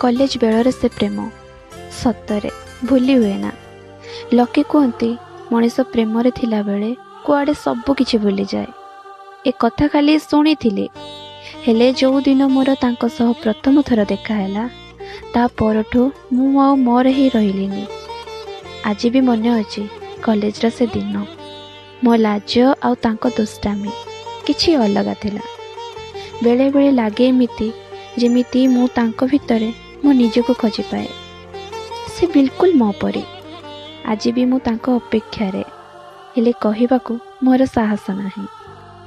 College baler से प्रेम सतरे भूली हुए ना। लोके कहते मनीष प्रेम रे थिला बेले कुआडे सब किछि भूली जाए। ए कथा खाली शुणी थिले हेले जो दिन मोर तांको सह प्रथम थर देखा हैला ता परठू मु आ मोर ही रहिलिनी। आज भी मन अछि कॉलेज रा से दिन मो लाज आउ तांको दुष्टामी किछि अलगा थिला। बेले बेले लागे एमिति जेमिति मु तांको भितरे मो निजको खोजी पाए। से बिल्कुल मो परी। आज भी मु तांको अपेक्षा रे हेले कहिबाकू मोर साहस नाही।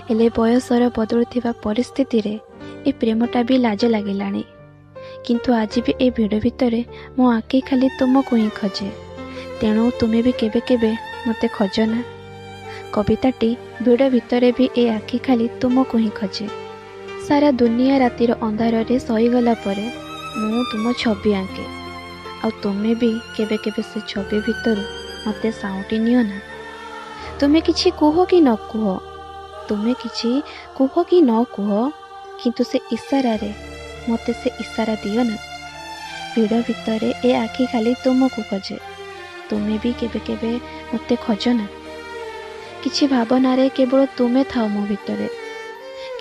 हेले बयसर बदलुथिबा परिस्थिति रे ए प्रेमटा भी लाज लागिलानी। किंतु आज भी ए भिड़ भितरे मो आखि खाली तुमको ही खोजे। तेणु तुमे भी केबे केबे मते खोजो ना। कविताटी भिड़ भितरे भी ए आखि खाली तुमको ही खोजे। सारा दुनिया रातिर अंधार रे सहीगला परे मु तुम छवि आंके आ तुमे भी केबे केबे से छवि भितर मते साउटी नियो ना। तुमे किछि कुह कि न कुह, तुमे किछि कुह कि न कुह, किंतु से इशारा रे मते से इशारा दियो ना। भिड़ भितरे ए आखि खाली तुमको खोजे। तुमे भी केबे केबे मते खोजो ना। किछि भावना रे केवल तुमे थाओ मो भितरे,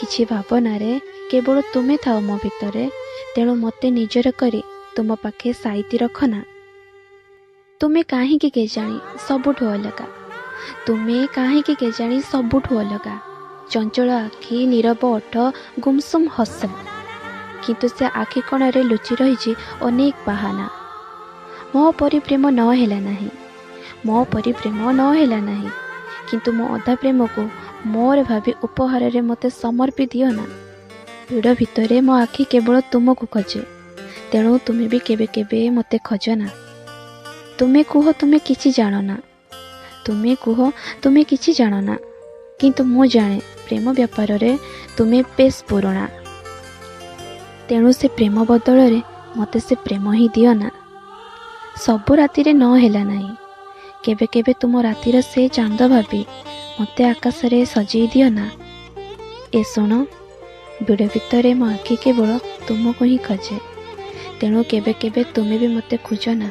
किछि भावना रे केवल तुमे थाओ मो भितरे। तेणु मते निजर करी तुम पाखे साइती रखना। तुमे काहींकी केजाणी सबुठु अलगा, तुमे काहींकी केजाणी सबुठु अलगा। चंचल आखि, नीरव ओठ, गुमसुम हस, किंतु से आखि कोणरे लुचि रही अनेक बहाना। मो परी प्रेम न हेला नाही, मो परी प्रेम न हेला नाही, किंतु मो अधा प्रेम को मोर भाभी उपहार रे मते समर्पी दियो ना। भिड़ भितरे मो आखि केवल तुमको खोजे। तेणु तुमे भी केबे केबे मते खोजो ना। तुमे कुह तुमे किछि जानो ना, तुमे कुह तुमे किछि जानो ना, किंतु मु जाने प्रेम व्यापार रे तुमे बेस पुराणा। तेणु से प्रेम बदल रे मते से प्रेम ही दियो ना। सबु राति रे न हेला नाही, केबे केबे तुम रातिर से चांद भाभी मते आकाश रे सजई दियो ना। ए सुनो, भिड़ भितरे मो आखि केवल तुमको ही खोजे। तेणु केबे केबे तुमे भी मते खोजो ना।